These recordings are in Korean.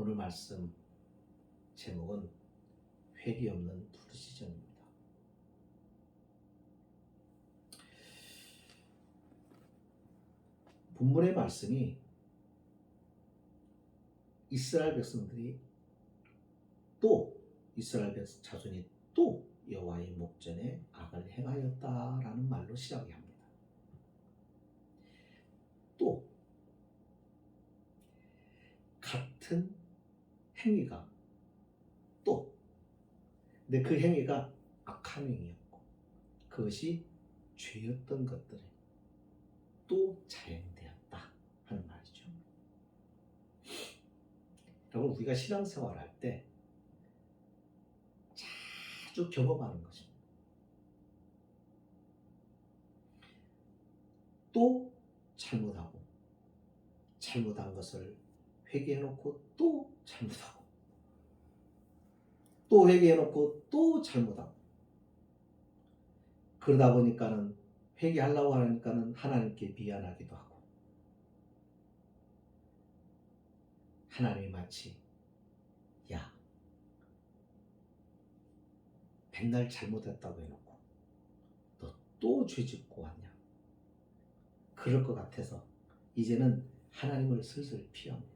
오늘 말씀 제목은 회개 없는 부르짖음입니다. 본문의 말씀이 이스라엘 백성들이 이스라엘 자손이 또 여호와의 목전에 악을 행하였다라는 말로 시작이 합니다. 또 같은 행위가 근데 그 행위가 악한 행위였고 그것이 죄였던 것들이 또 자행되었다 하는 말이죠. 여러분, 우리가 신앙생활할 때 자주 경험하는 것입니다. 또 잘못한 것을 회개해놓고 또 잘못하고 또 회개해놓고 또 잘못하고 그러다 보니까는 회개하려고 하니까는 하나님께 미안하기도 하고 하나님이 마치 야 맨날 잘못했다고 해놓고 너 또 죄짓고 왔냐 그럴 것 같아서 이제는 하나님을 슬슬 피합니다.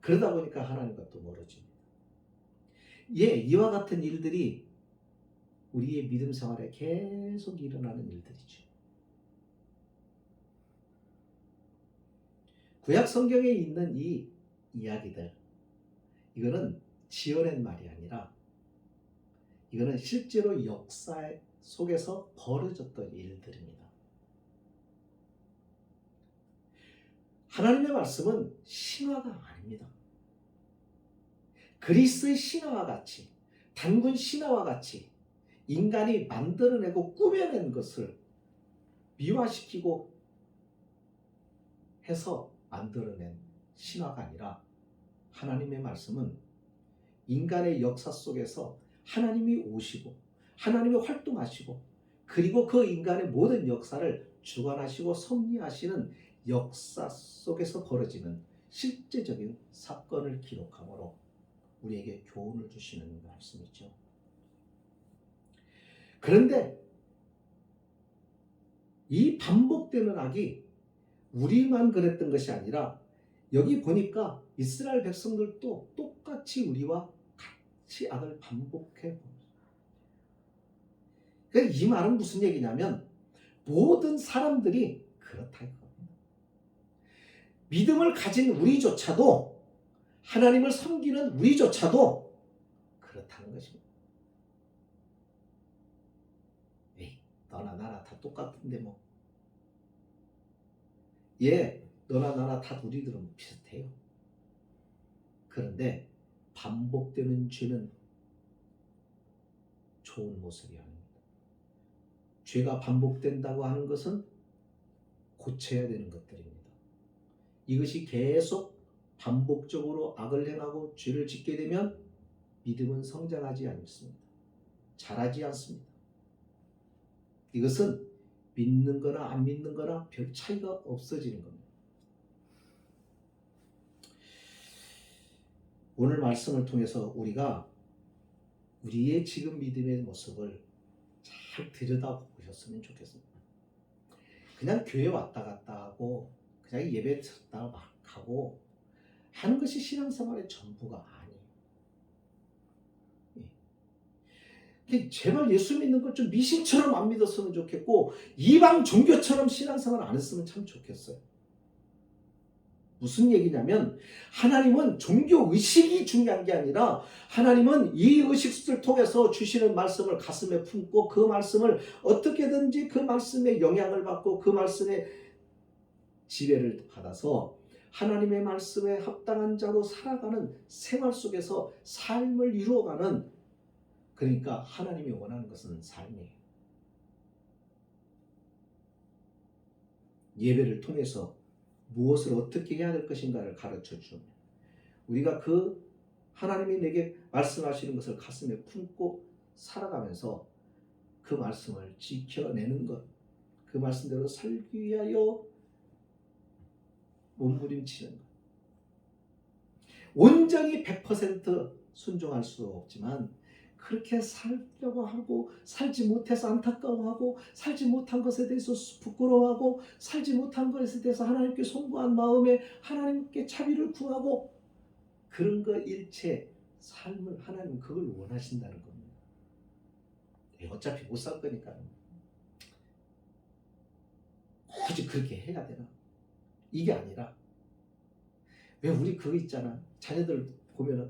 그러다 보니까 하나님과 또 멀어집니다. 이와 같은 일들이 우리의 믿음 생활에 계속 일어나는 일들이죠. 구약 성경에 있는 이 이야기들, 이거는 지어낸 말이 아니라 이거는 실제로 역사 속에서 벌어졌던 일들입니다. 하나님의 말씀은 신화가 아닙니다. 그리스의 신화와 같이, 단군 신화와 같이 인간이 만들어내고 꾸며낸 것을 미화시키고 해서 만들어낸 신화가 아니라 하나님의 말씀은 인간의 역사 속에서 하나님이 오시고 하나님이 활동하시고 그리고 그 인간의 모든 역사를 주관하시고 섭리하시는 역사 속에서 벌어지는 실제적인 사건을 기록함으로 우리에게 교훈을 주시는 말씀이죠. 그런데 이 반복되는 악이 우리만 그랬던 것이 아니라 여기 보니까 이스라엘 백성들도 똑같이 우리와 같이 악을 반복해 봅니다. 그러니까 이 말은 무슨 얘기냐면 모든 사람들이 그렇다 이겁니다. 믿음을 가진 우리조차도 하나님을 섬기는 우리조차도 그렇다는 것입니다. 에이, 너나 나나 다 똑같은데 뭐. 너나 나나 다 우리들은 비슷해요. 그런데 반복되는 죄는 좋은 모습이 아닙니다. 죄가 반복된다고 하는 것은 고쳐야 되는 것들입니다. 이것이 계속 반복적으로 악을 행하고 죄를 짓게 되면 믿음은 성장하지 않습니다. 자라지 않습니다. 이것은 믿는 거나 안 믿는 거나 별 차이가 없어지는 겁니다. 오늘 말씀을 통해서 우리가 우리의 지금 믿음의 모습을 잘 들여다보셨으면 좋겠습니다. 그냥 교회 왔다 갔다 하고 그냥 예배 듣다가 막 하고 하는 것이 신앙생활의 전부가 아니에요. 제발 예수 믿는 걸 좀 미신처럼 안 믿었으면 좋겠고 이방 종교처럼 신앙생활 안 했으면 참 좋겠어요. 무슨 얘기냐면 하나님은 종교의식이 중요한 게 아니라 하나님은 이 의식을 통해서 주시는 말씀을 가슴에 품고 그 말씀을 어떻게든지 그 말씀에 영향을 받고 그 말씀에 지배를 받아서 하나님의 말씀에 합당한 자로 살아가는 생활 속에서 삶을 이루어가는, 그러니까 하나님이 원하는 것은 삶이에요. 예배를 통해서 무엇을 어떻게 해야 될 것인가를 가르쳐 줍니다. 우리가 그 하나님이 내게 말씀하시는 것을 가슴에 품고 살아가면서 그 말씀을 지켜내는 것, 그 말씀대로 살기 위하여 몸부림치는 것, 온전히 100% 순종할 수 없지만 그렇게 살려고 하고 살지 못해서 안타까워하고 살지 못한 것에 대해서 부끄러워하고 살지 못한 것에 대해서 하나님께 송구한 마음에 하나님께 자비를 구하고 그런 거 일체 삶을 하나님 그걸 원하신다는 겁니다. 어차피 못 살 거니까 굳이 그렇게 해야 되나? 이게 아니라 왜 우리 그거 있잖아. 자녀들 보면은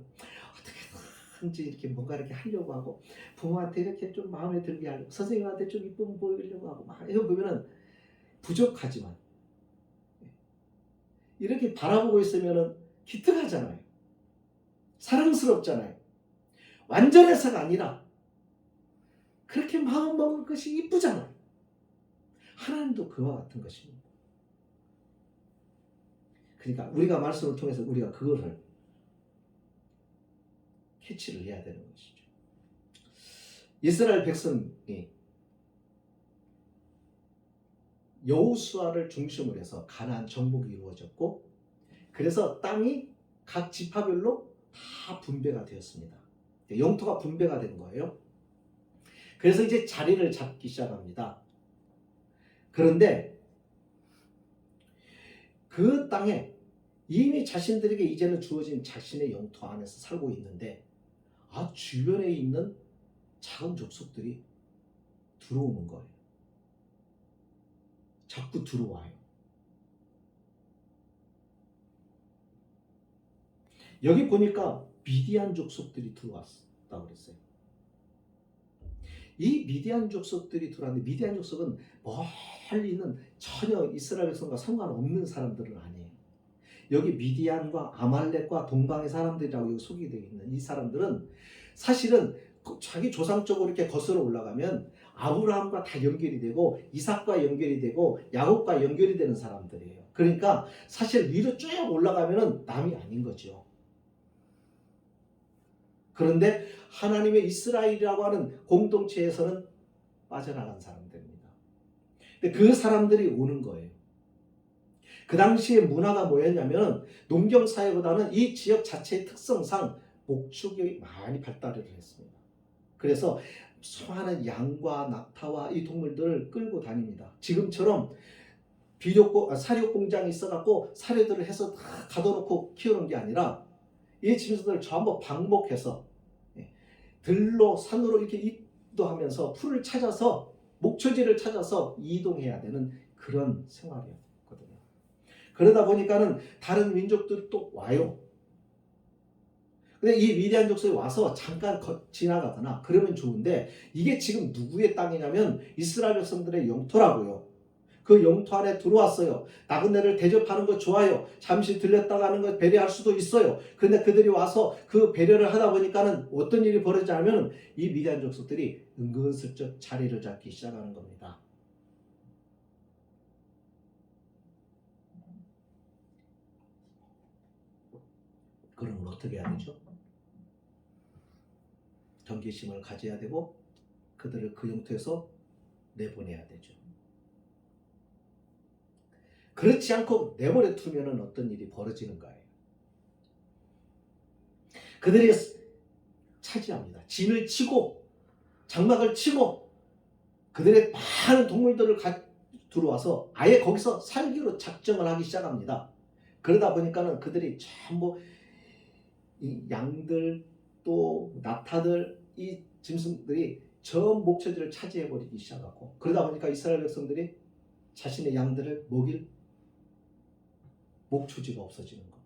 어떻게든지 이렇게 뭔가 이렇게 하려고 하고 부모한테 이렇게 좀 마음에 들게 하려고 선생님한테 좀 이쁨 보이려고 하고 막 이거 보면은 부족하지만 이렇게 바라보고 있으면은 기특하잖아요. 사랑스럽잖아요. 완전해서가 아니라 그렇게 마음 먹을 것이 이쁘잖아요. 하나님도 그와 같은 것입니다. 그러니까 우리가 말씀을 통해서 우리가 그거를 캐치를 해야 되는 것이죠. 이스라엘 백성이 여호수아를 중심으로 해서 가나안 정복이 이루어졌고 그래서 땅이 각 지파별로 다 분배가 되었습니다. 영토가 분배가 된 거예요. 그래서 이제 자리를 잡기 시작합니다. 그런데 그 땅에 이미 자신들에게 이제는 주어진 자신의 영토 안에서 살고 있는데 주변에 있는 작은 족속들이 들어오는 거예요. 자꾸 들어와요. 여기 보니까 미디안 족속들이 들어왔다고 그랬어요. 이 미디안 족속들이 들어왔는데 미디안 족속은 멀리 있는 전혀 이스라엘 백성과 상관없는 사람들은 아니에요. 여기 미디안과 아말렉과 동방의 사람들이라고 여기 소개되어 있는 이 사람들은 사실은 자기 조상적으로 이렇게 거슬러 올라가면 아브라함과 다 연결이 되고 이삭과 연결이 되고 야곱과 연결이 되는 사람들이에요. 그러니까 사실 위로 쭉 올라가면은 남이 아닌 거죠. 그런데 하나님의 이스라엘이라고 하는 공동체에서는 빠져나간 사람들입니다. 근데 그 사람들이 오는 거예요. 그 당시의 문화가 뭐였냐면 농경사회보다는 이 지역 자체의 특성상 목축이 많이 발달을 했습니다. 그래서 수많은 양과 낙타와 이 동물들을 끌고 다닙니다. 지금처럼 사료 공장이 있어갖고 사료들을 해서 다 가둬놓고 키우는 게 아니라 이 짐승들을 전부 방목해서 들로 산으로 이렇게 이동하면서 풀을 찾아서 목초지를 찾아서 이동해야 되는 그런 생활이었거든요. 그러다 보니까는 다른 민족들이 또 와요. 근데 이 미디안 족속이 와서 잠깐 지나가거나 그러면 좋은데 이게 지금 누구의 땅이냐면 이스라엘 백성들의 영토라고요. 그 영토 안에 들어왔어요. 나그네를 대접하는 거 좋아요. 잠시 들렸다 가는 거 배려할 수도 있어요. 그런데 그들이 와서 그 배려를 하다 보니까는 어떤 일이 벌어지냐면 이 미디안 족속들이 은근슬쩍 자리를 잡기 시작하는 겁니다. 그러면 어떻게 해야 되죠? 경계심을 가져야 되고 그들을 그 영토에서 내보내야 되죠. 그렇지 않고 내버려 두면 어떤 일이 벌어지는 거예요. 그들이 차지합니다. 진을 치고 장막을 치고 그들의 많은 동물들을 들어와서 아예 거기서 살기로 작정을 하기 시작합니다. 그러다 보니까는 그들이 전부 이 양들 또 낙타들 이 짐승들이 전 목초지를 차지해버리기 시작하고 그러다 보니까 이스라엘 백성들이 자신의 양들을 먹일 목초지가 없어지는 것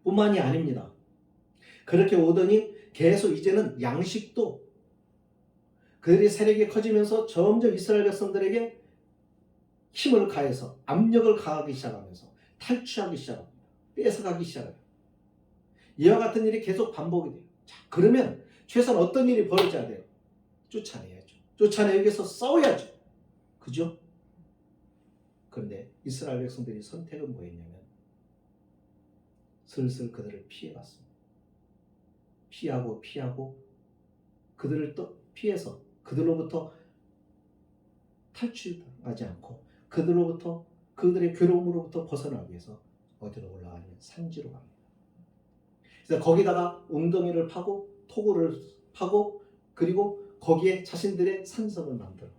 뿐만이 아닙니다. 그렇게 오더니 계속 이제는 양식도 그들의 세력이 커지면서 점점 이스라엘 백성들에게 힘을 가해서 압력을 가하기 시작하면서 탈취하기 시작합니다. 뺏어가기 시작해요. 이와 같은 일이 계속 반복이 돼요. 자, 그러면 최소한 어떤 일이 벌어져야 돼요? 쫓아내야죠. 쫓아내기 위해서 싸워야죠. 그죠? 그런데 이스라엘 백성들이 선택은 뭐였냐면 슬슬 그들을 피해갔습니다. 피하고 그들을 또 피해서 그들로부터 탈취하지 않고 그들로부터 그들의 괴로움으로부터 벗어나기 위해서 어디로 올라가냐면 산지로 갑니다. 그래서 거기다가 웅덩이를 파고 토굴을 파고 그리고 거기에 자신들의 산성을 만들어.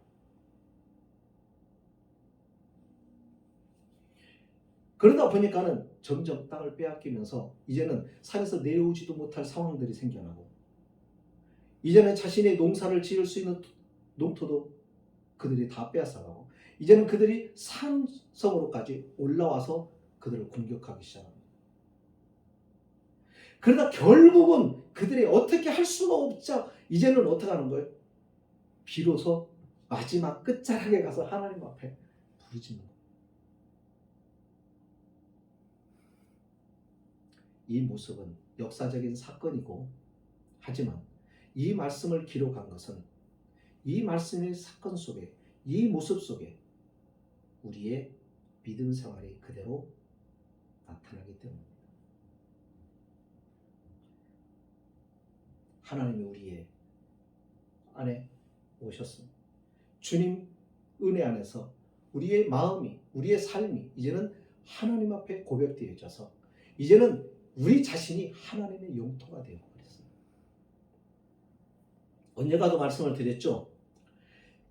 그러다 보니까는 점점 땅을 빼앗기면서 이제는 산에서 내려오지도 못할 상황들이 생겨나고 이제는 자신의 농사를 지을 수 있는 농토도 그들이 다 빼앗아가고 이제는 그들이 산성으로까지 올라와서 그들을 공격하기 시작합니다. 그러다 결국은 그들이 어떻게 할 수가 없자 이제는 어떻게 하는 거예요? 비로소 마지막 끝자락에 가서 하나님 앞에 부르짖는 거예요. 이 모습은 역사적인 사건이고 하지만 이 말씀을 기록한 것은 이 말씀의 사건 속에 이 모습 속에 우리의 믿음 생활이 그대로 나타나기 때문입니다. 하나님이 우리의 안에 오셨습니다. 주님 은혜 안에서 우리의 마음이 우리의 삶이 이제는 하나님 앞에 고백되어져서 이제는 우리 자신이 하나님의 영토가 되어 버렸습니다. 언젠가도 말씀을 드렸죠.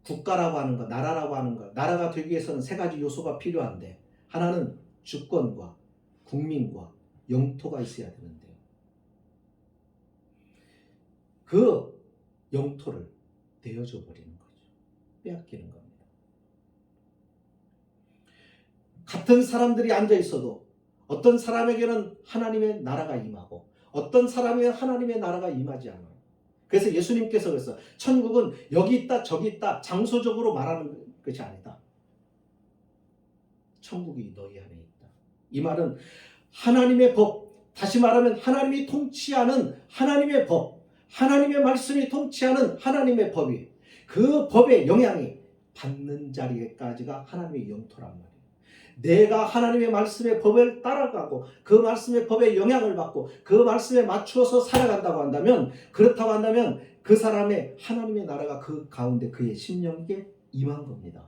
국가라고 하는 것, 나라라고 하는 것, 나라가 되기 위해서는 세 가지 요소가 필요한데 하나는 주권과 국민과 영토가 있어야 되는데요. 그 영토를 내어줘 버리는 거죠. 빼앗기는 겁니다. 같은 사람들이 앉아 있어도 어떤 사람에게는 하나님의 나라가 임하고 어떤 사람에게는 하나님의 나라가 임하지 않아요. 그래서 예수님께서 그랬어요. 천국은 여기 있다 저기 있다 장소적으로 말하는 것이 아니다. 천국이 너희 안에 있다. 이 말은 하나님의 법, 다시 말하면 하나님이 통치하는 하나님의 법, 하나님의 말씀이 통치하는 하나님의 법이 그 법의 영향이 받는 자리에까지가 하나님의 영토란 말이에요. 내가 하나님의 말씀의 법을 따라가고 그 말씀의 법에 영향을 받고 그 말씀에 맞추어서 살아간다고 한다면 그렇다고 한다면 그 사람의 하나님의 나라가 그 가운데 그의 심령에 임한 겁니다.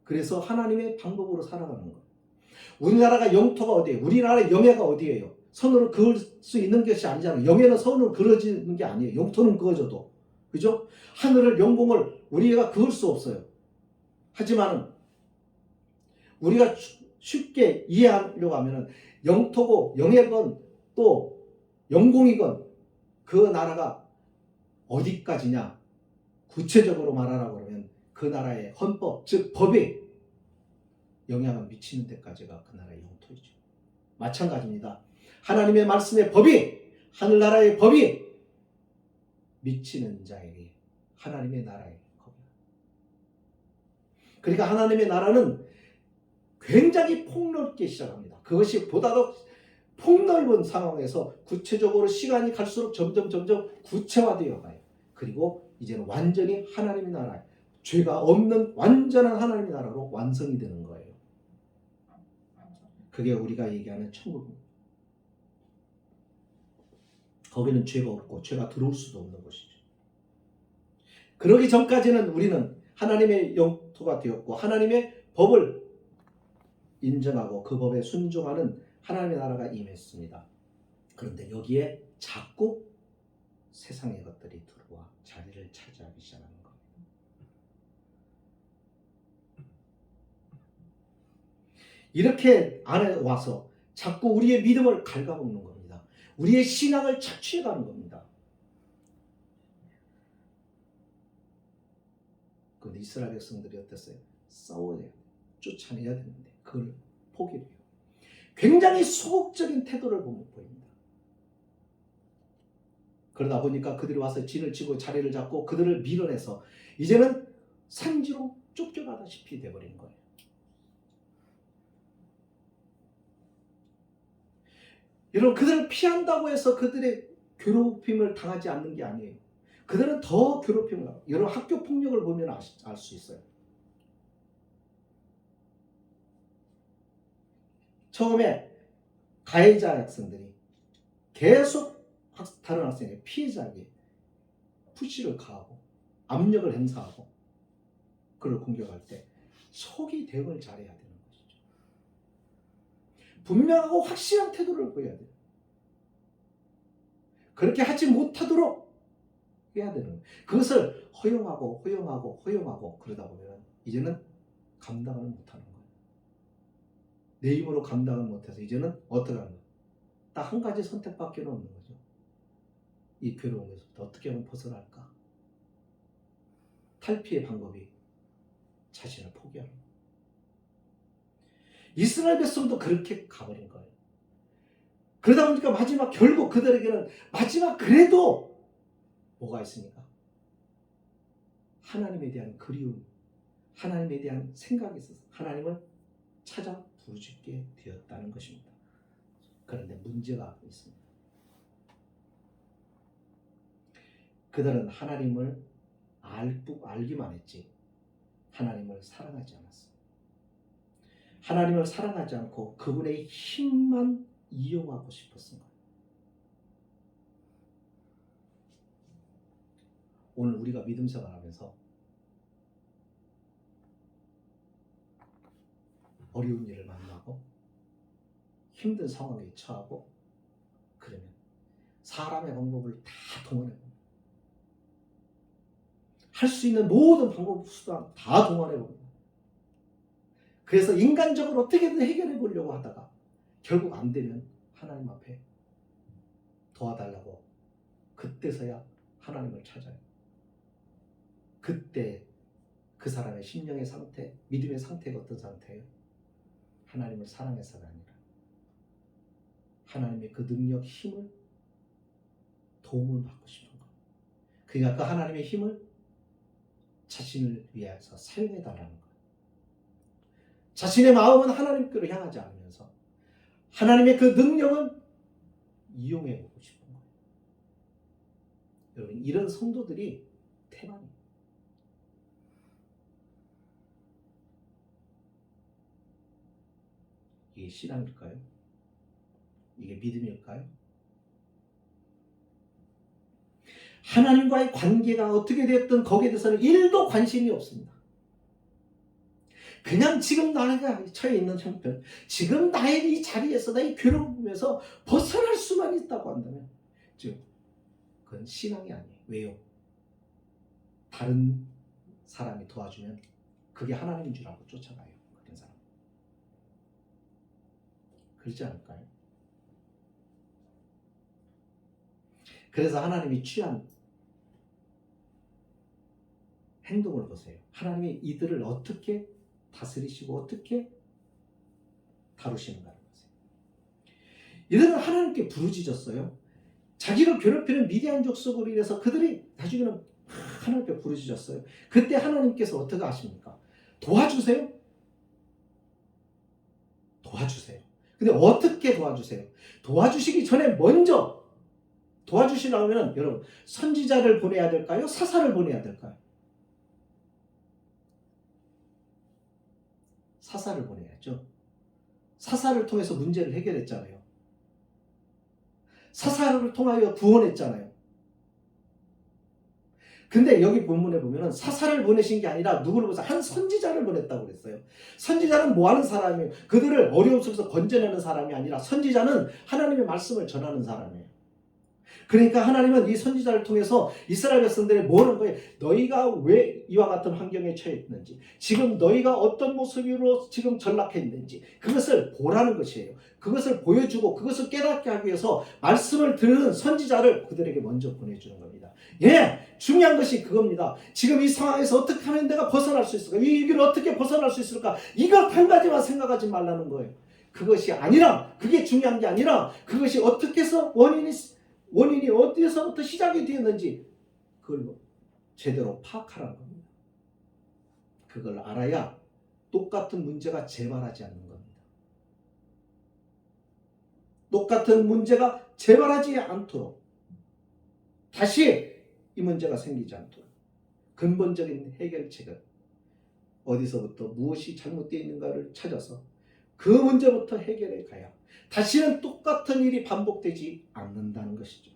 그래서 하나님의 방법으로 살아가는 거예요. 우리나라가 영토가 어디예요? 우리나라의 영예가 어디예요? 선으로 그을 수 있는 것이 아니잖아요. 영예는 선으로 그어지는 게 아니에요. 영토는 그어져도. 그죠? 하늘을 영공을 우리가 그을 수 없어요. 하지만 우리가 쉽게 이해하려고 하면 영토고 영예건 또 영공이건 그 나라가 어디까지냐 구체적으로 말하라고 그러면 그 나라의 헌법 즉 법에 영향을 미치는 데까지가 그 나라의 영토이죠. 마찬가지입니다. 하나님의 말씀의 법이 하늘나라의 법이 미치는 자에게 하나님의 나라의 법이다. 그러니까 하나님의 나라는 굉장히 폭넓게 시작합니다. 그것이 보다 더 폭넓은 상황에서 구체적으로 시간이 갈수록 점점 구체화되어 가요. 그리고 이제는 완전히 하나님의 나라, 죄가 없는 완전한 하나님의 나라로 완성이 되는 거예요. 그게 우리가 얘기하는 천국입니다. 거기는 죄가 없고 죄가 들어올 수도 없는 것이죠. 그러기 전까지는 우리는 하나님의 영토가 되었고 하나님의 법을 인정하고 그 법에 순종하는 하나님의 나라가 임했습니다. 그런데 여기에 자꾸 세상의 것들이 들어와 자리를 차지하기 시작하는 겁니다. 이렇게 안에 와서 자꾸 우리의 믿음을 갉아먹는 겁니다. 우리의 신앙을 착취해가는 겁니다. 그런데 이스라엘 백성들이 어땠어요? 싸워야 돼요. 쫓아내야 되는데 그걸 포기해요. 굉장히 소극적인 태도를 보입니다. 그러다 보니까 그들이 와서 진을 치고 자리를 잡고 그들을 밀어내서 이제는 산지로 쫓겨가다시피 돼버린 거예요. 여러분 그들을 피한다고 해서 그들의 괴롭힘을 당하지 않는 게 아니에요. 그들은 더 괴롭힘을 하고 여러분 학교 폭력을 보면 알 수 있어요. 처음에 가해자 학생들이 계속 다른 학생의 피해자에게 푸시를 가하고 압력을 행사하고 그를 공격할 때 속이 대응을 잘해야 되는 것이죠. 분명하고 확실한 태도를 보여야 돼요. 그렇게 하지 못하도록 해야 되는 거예요. 그것을 허용하고 그러다 보면 이제는 감당을 못하는 거예요. 내 힘으로 감당을 못해서 이제는 어떻게 하는 거예요? 딱 한 가지 선택밖에 없는 거죠. 이 괴로움에서부터 어떻게 하면 벗어날까? 탈피의 방법이 자신을 포기하는 거예요. 이스라엘 백성도 그렇게 가버린 거예요. 그러다 보니까 마지막 결국 그들에게는 마지막 그래도 뭐가 있습니까? 하나님에 대한 그리움, 하나님에 대한 생각이 있어서 하나님을 찾아 부르짖게 되었다는 것입니다. 그런데 문제가 있습니다. 그들은 하나님을 알기만 했지 하나님을 사랑하지 않았어요. 하나님을 사랑하지 않고 그분의 힘만 이용하고 싶었던 거예요. 오늘 우리가 믿음 생활하면서 어려운 일을 만나고 힘든 상황에 처하고 그러면 사람의 방법을 다 동원해봅니다. 할 수 있는 모든 방법 수단 다 동원해봅니다. 그래서 인간적으로 어떻게든 해결해 보려고 하다가 결국 안 되면 하나님 앞에 도와달라고 그때서야 하나님을 찾아요. 그때 그 사람의 심령의 상태, 믿음의 상태가 어떤 상태예요? 하나님을 사랑해서가 아니라 하나님의 그 능력, 힘을 도움을 받고 싶은 거예요. 그러니까 그 하나님의 힘을 자신을 위해서 사용해달라는 거예요. 자신의 마음은 하나님께로 향하지 않으면서 하나님의 그 능력은 이용해보고 싶은 거예요. 여러분, 이런 성도들이 태반이에요. 이게 신앙일까요? 이게 믿음일까요? 하나님과의 관계가 어떻게 됐든 거기에 대해서는 1도 관심이 없습니다. 그냥 지금 나가 처해 있는 형편, 지금 나의 이 자리에서 나의 괴로움에서 벗어날 수만 있다고 한다면 즉 그건 신앙이 아니에요. 왜요? 다른 사람이 도와주면 그게 하나님인 줄 알고 쫓아가요. 그런 사람. 그렇지 않을까요? 그래서 하나님이 취한 행동을 보세요. 하나님이 이들을 어떻게 다스리시고 어떻게 다루시는가를 보세요. 이들은 하나님께 부르짖었어요. 자기를 괴롭히는 미디안 족속으로 인해서 그들이 나중에는 하나님께 부르짖었어요. 그때 하나님께서 어떻게 하십니까? 도와주세요? 도와주세요. 근데 어떻게 도와주세요? 도와주시기 전에 먼저 도와주시려면 여러분 선지자를 보내야 될까요? 사사를 보내야 될까요? 사사를 보내야죠. 사사를 통해서 문제를 해결했잖아요. 사사를 통하여 구원했잖아요. 근데 여기 본문에 보면은 사사를 보내신 게 아니라 누구를 보내서 한 선지자를 보냈다고 그랬어요. 선지자는 뭐 하는 사람이에요? 그들을 어려움 속에서 건져내는 사람이 아니라 선지자는 하나님의 말씀을 전하는 사람이에요. 그러니까 하나님은 이 선지자를 통해서 이스라엘 백성들이 뭐라는 거예요? 너희가 왜 이와 같은 환경에 처해 있는지, 지금 너희가 어떤 모습으로 지금 전락해 있는지 그것을 보라는 것이에요. 그것을 보여주고 그것을 깨닫게 하기 위해서 말씀을 들은 선지자를 그들에게 먼저 보내주는 겁니다. 예, 중요한 것이 그겁니다. 지금 이 상황에서 어떻게 하면 내가 벗어날 수 있을까? 이 위기를 어떻게 벗어날 수 있을까? 이것 한 가지만 생각하지 말라는 거예요. 그것이 아니라, 그게 중요한 게 아니라 그것이 어떻게 해서 원인이 어디서부터 시작이 되었는지 그걸 제대로 파악하라는 겁니다. 그걸 알아야 똑같은 문제가 재발하지 않는 겁니다. 똑같은 문제가 재발하지 않도록, 다시 이 문제가 생기지 않도록 근본적인 해결책은 어디서부터 무엇이 잘못되어 있는가를 찾아서 그 문제부터 해결해 가야 다시는 똑같은 일이 반복되지 않는다는 것이죠.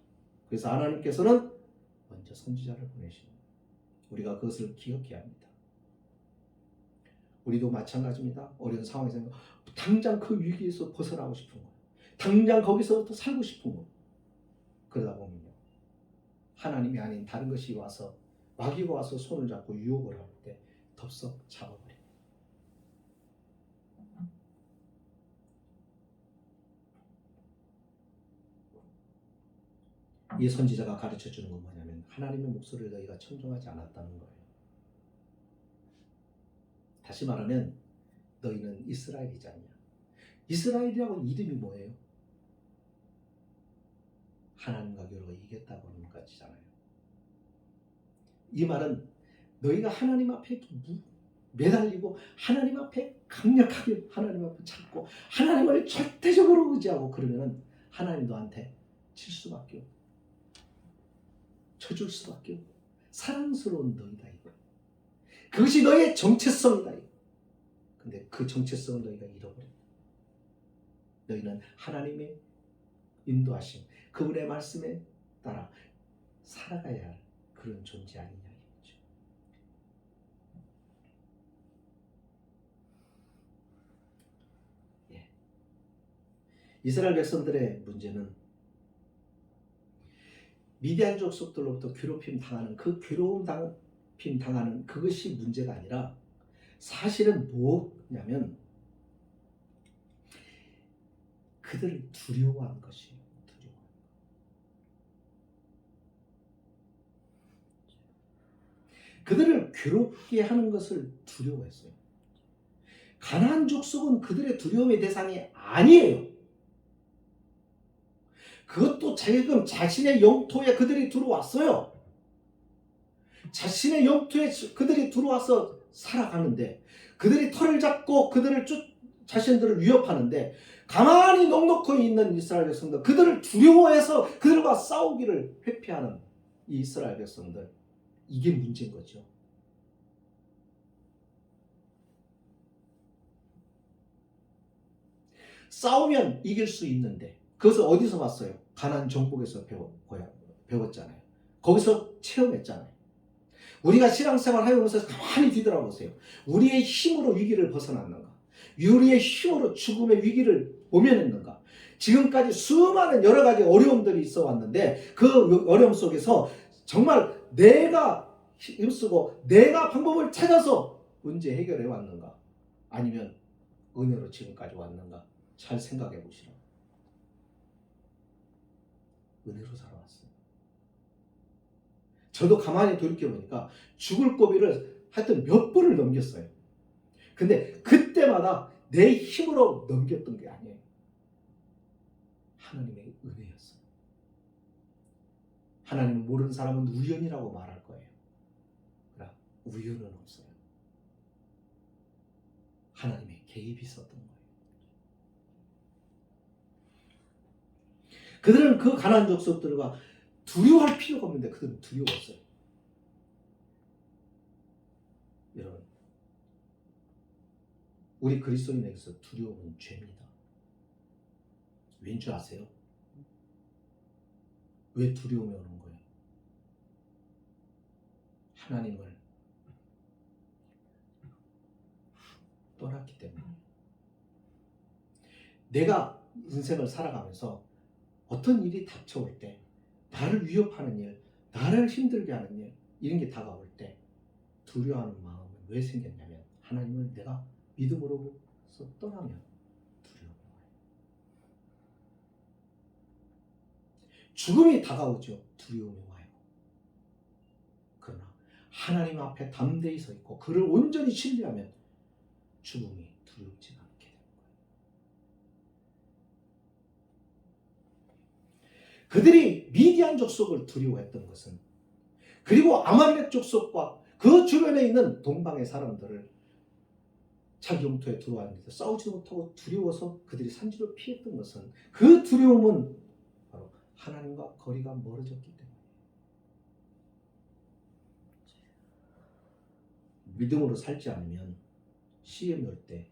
그래서 하나님께서는 먼저 선지자를 보내십니다. 우리가 그것을 기억해야 합니다. 우리도 마찬가지입니다. 어려운 상황에서 당장 그 위기에서 벗어나고 싶은 거예요. 당장 거기서부터 살고 싶은 거예요. 그러다 보면요, 하나님이 아닌 다른 것이 와서, 마귀가 와서 손을 잡고 유혹을 할 때 덥석 잡아버려요. 이 선지자가 가르쳐주는 건 뭐냐면, 하나님의 목소리를 너희가 청종하지 않았다는 거예요. 다시 말하면 너희는 이스라엘이지 않냐. 이스라엘이라고 이름이 뭐예요? 하나님과 겨루어 이겼다고 하는 것이잖아요. 이 말은 너희가 하나님 앞에 매달리고 하나님 앞에 강력하게 하나님 앞에 찾고 하나님을 절대적으로 의지하고 그러면 하나님 너한테 칠 수밖에 없고 쳐줄 수밖에 없고 사랑스러운 너희다 이거. 그것이 너의 정체성이다 이거. 근데 그 정체성을 너희가 잃어버려. 너희는 하나님의 인도하심, 그분의 말씀에 따라 살아가야 할 그런 존재 아니냐 이거죠. 예. 이스라엘 백성들의 문제는 미디안 족속들로부터 괴롭힘 당하는 그 괴롭힘 당하는 그것이 문제가 아니라 사실은 뭐냐면 그들을 두려워한 것이에요. 그들을 괴롭게 하는 것을 두려워했어요. 가나안 족속은 그들의 두려움의 대상이 아니에요. 그것도 지금 자신의 영토에 그들이 들어왔어요. 자신의 영토에 그들이 들어와서 살아가는데 그들이 털을 잡고 그들을 자신들을 위협하는데 가만히 넉넉히 있는 이스라엘 백성들, 그들을 두려워해서 그들과 싸우기를 회피하는 이 이스라엘 백성들, 이게 문제인 거죠. 싸우면 이길 수 있는데 그것을 어디서 봤어요? 가나안 정복에서 배웠잖아요. 거기서 체험했잖아요. 우리가 신앙생활 하면서 가만히 뒤돌아보세요. 우리의 힘으로 위기를 벗어났는가? 우리의 힘으로 죽음의 위기를 모면했는가? 지금까지 수많은 여러 가지 어려움들이 있어 왔는데 그 어려움 속에서 정말 내가 힘쓰고 내가 방법을 찾아서 문제 해결해 왔는가? 아니면 은혜로 지금까지 왔는가? 잘 생각해 보시라고. 은혜로 살아왔어요. 저도 가만히 돌이켜보니까 죽을 고비를 하여튼 몇 번을 넘겼어요. 근데 그때마다 내 힘으로 넘겼던 게 아니에요. 하나님의 은혜였어요. 하나님을 모르는 사람은 우연이라고 말할 거예요. 그러나 우연은 없어요. 하나님의 개입이 있었던 거예요. 그들은 그 가나안 족속들과 두려워할 필요가 없는데 그들은 두려웠어요. 여러분, 우리 그리스도인에게서 두려움은 죄입니다. 왠 줄 아세요? 왜 두려움이 오는 거예요? 하나님을 떠났기 때문에. 내가 인생을 살아가면서 어떤 일이 닥쳐올 때, 나를 위협하는 일, 나를 힘들게 하는 일, 이런 게 다가올 때 두려워하는 마음은 왜 생겼냐면 하나님을 내가 믿음으로서 떠나면 두려워요. 죽음이 다가오죠. 두려움이 와요. 그러나 하나님 앞에 담대히 서 있고 그를 온전히 신뢰하면 죽음이 두렵지 않게 됩니다. 그들이 미디안 족속을 두려워했던 것은, 그리고 아말렉 족속과 그 주변에 있는 동방의 사람들을 자기 영토에 들어왔는데 싸우지 못하고 두려워서 그들이 산지로 피했던 것은, 그 두려움은 바로 하나님과 거리가 멀어졌기 때문에. 믿음으로 살지 않으면 시험이 올 때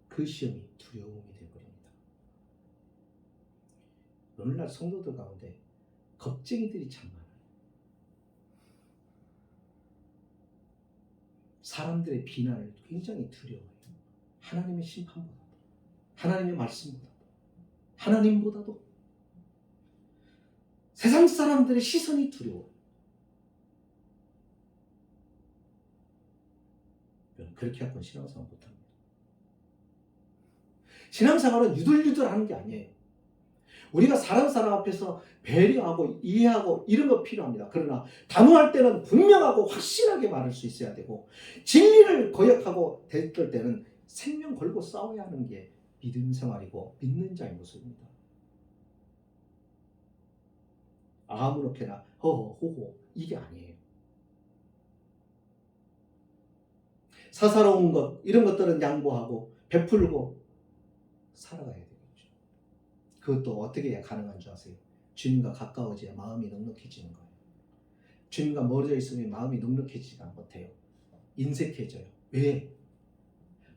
그 시험이 두려움이 되어버립니다. 오늘날 성도들 가운데 겁쟁이들이 참 많아요. 사람들의 비난을 굉장히 두려워해요. 하나님의 심판보다도, 하나님의 말씀보다도, 하나님보다도 세상 사람들의 시선이 두려워요. 그렇게 갖고는 신앙생활 못합니다. 신앙생활은 유들유들하는 게 아니에요. 우리가 사람 앞에서 배려하고 이해하고 이런 거 필요합니다. 그러나 단호할 때는 분명하고 확실하게 말할 수 있어야 되고, 진리를 거역하고 대들 때는 생명 걸고 싸워야 하는 게 믿음 생활이고 믿는 자의 모습입니다. 아무렇게나 허허호호 이게 아니에요. 사사로운 것 이런 것들은 양보하고 베풀고 살아가야 되겠죠. 그것도 어떻게 해야 가능한 줄 아세요? 주님과 가까워져야 마음이 넉넉해지는 거예요. 주님과 멀어져 있으면 마음이 넉넉해지지 못해요. 인색해져요. 왜?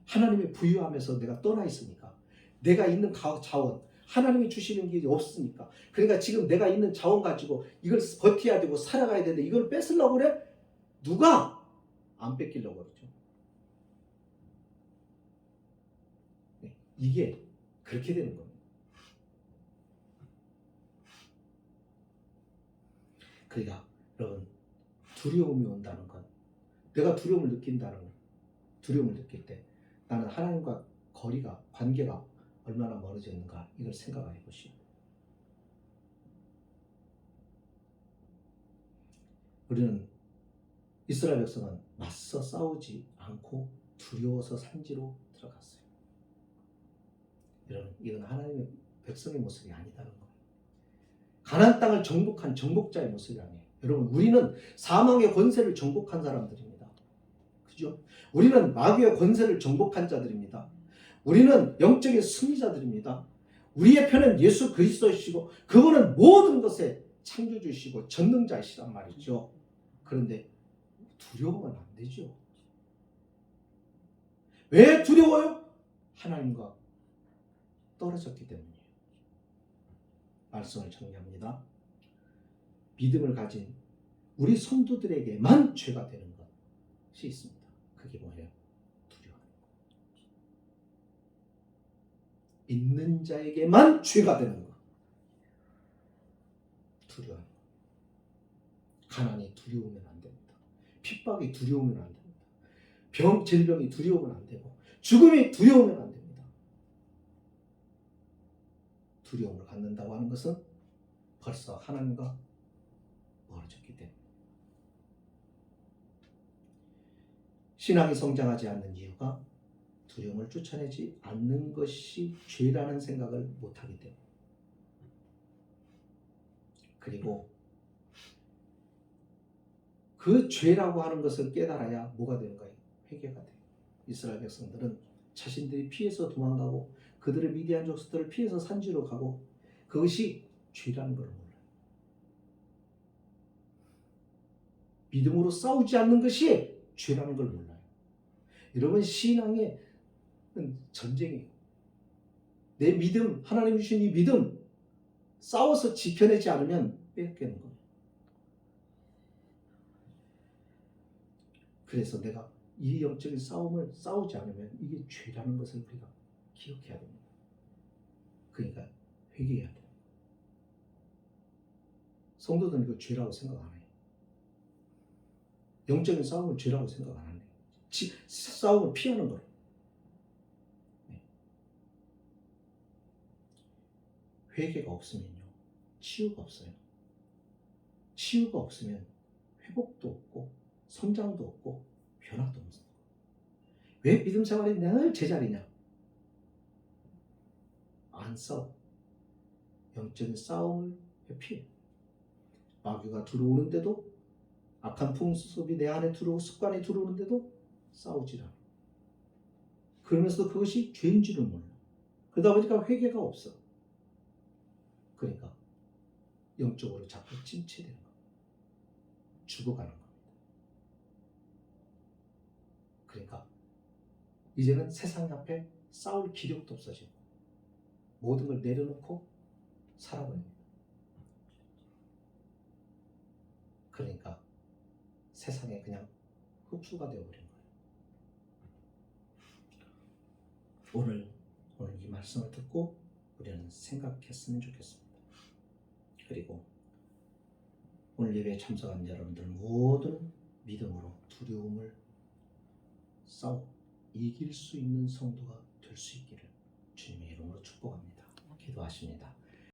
하나님의 부유함에서 내가 떠나 있으니까. 내가 있는 자원, 하나님이 주시는 게 없으니까. 그러니까 지금 내가 있는 자원 가지고 이걸 버텨야 되고 살아가야 되는데 이걸 뺏으려고 그래? 누가? 안 뺏기려고 그러죠. 네, 이게 그렇게 되는 겁니다. 그러니까 여러분, 두려움이 온다는 건, 내가 두려움을 느낀다는 건, 두려움을 느낄 때 나는 하나님과 거리가, 관계가 얼마나 멀어져 있는가, 이걸 생각해 보시오. 우리는 이스라엘 백성은 맞서 싸우지 않고 두려워서 산지로 들어갔어요. 여러분, 이건 하나님의 백성의 모습이 아니다는 거예요. 가나안 땅을 정복한 정복자의 모습이 아니에요. 여러분, 우리는 사망의 권세를 정복한 사람들입니다. 그죠? 우리는 마귀의 권세를 정복한 자들입니다. 우리는 영적인 승리자들입니다. 우리의 편은 예수 그리스도이시고 그분은 모든 것에 창조주시고 전능자이시란 말이죠. 그런데 두려우면 안 되죠. 왜 두려워요? 하나님과 떨어졌기 때문이에요. 말씀을 정리합니다. 믿음을 가진 우리 성도들에게만 죄가 되는 것이 있습니다. 그게 뭐예요? 두려워하는 것. 있는 자에게만 죄가 되는 것. 두려워하는 것. 가난이 두려우면 안 됩니다. 핍박이 두려우면 안 됩니다. 질병이 두려우면 안 되고 죽음이 두려우면 안 됩니다. 두려움을 갖는다고 하는 것은 벌써 하나님과 멀어졌기 때문에. 신앙이 성장하지 않는 이유가 두려움을 쫓아내지 않는 것이 죄라는 생각을 못하기 때문에. 그리고 그 죄라고 하는 것을 깨달아야 뭐가 되는 거예요? 회개가 돼요. 이스라엘 백성들은 자신들이 피해서 도망가고 그들의 미디안 족속들을 피해서 산지로 가고 그것이 죄라는 걸 몰라요. 믿음으로 싸우지 않는 것이 죄라는 걸 몰라요. 여러분, 신앙의 전쟁이에요. 내 믿음, 하나님 주신 이 믿음 싸워서 지켜내지 않으면 뺏기는 거예요. 그래서 내가 이 영적인 싸움을 싸우지 않으면 이게 죄라는 것을 우리가 기억해야 됩니다. 그러니까 회개해야 돼요. 성도들은 이거 죄라고 생각 안 해요. 영적인 싸움을 죄라고 생각 안 해요. 싸움을 피하는 거예요. 네. 회개가 없으면요, 치유가 없어요. 치유가 없으면 회복도 없고 성장도 없고 변화도 없어요. 왜 믿음 생활이 늘 제자리냐? 안 싸워. 영적인 싸움을 피해. 마귀가 들어오는데도, 악한 풍습이 내 안에 들어오고 습관이 들어오는데도 싸우질 않아. 그러면서도 그것이 죄인 줄을 몰라. 그러다 보니까 회개가 없어. 그러니까 영적으로 자꾸 침체되는 거야. 죽어가는 겁니다. 그러니까 이제는 세상 앞에 싸울 기력도 없어지고 모든 걸 내려놓고 살아버립니다. 그러니까 세상에 그냥 흡수가 되어버린 거예요. 오늘 이 말씀을 듣고 우리는 생각했으면 좋겠습니다. 그리고 오늘 예배에 참석한 여러분들 모든 믿음으로 두려움을 싸워 이길 수 있는 성도가 될 수 있기를 주님의 이름으로 축복합니다. 기도하십니다.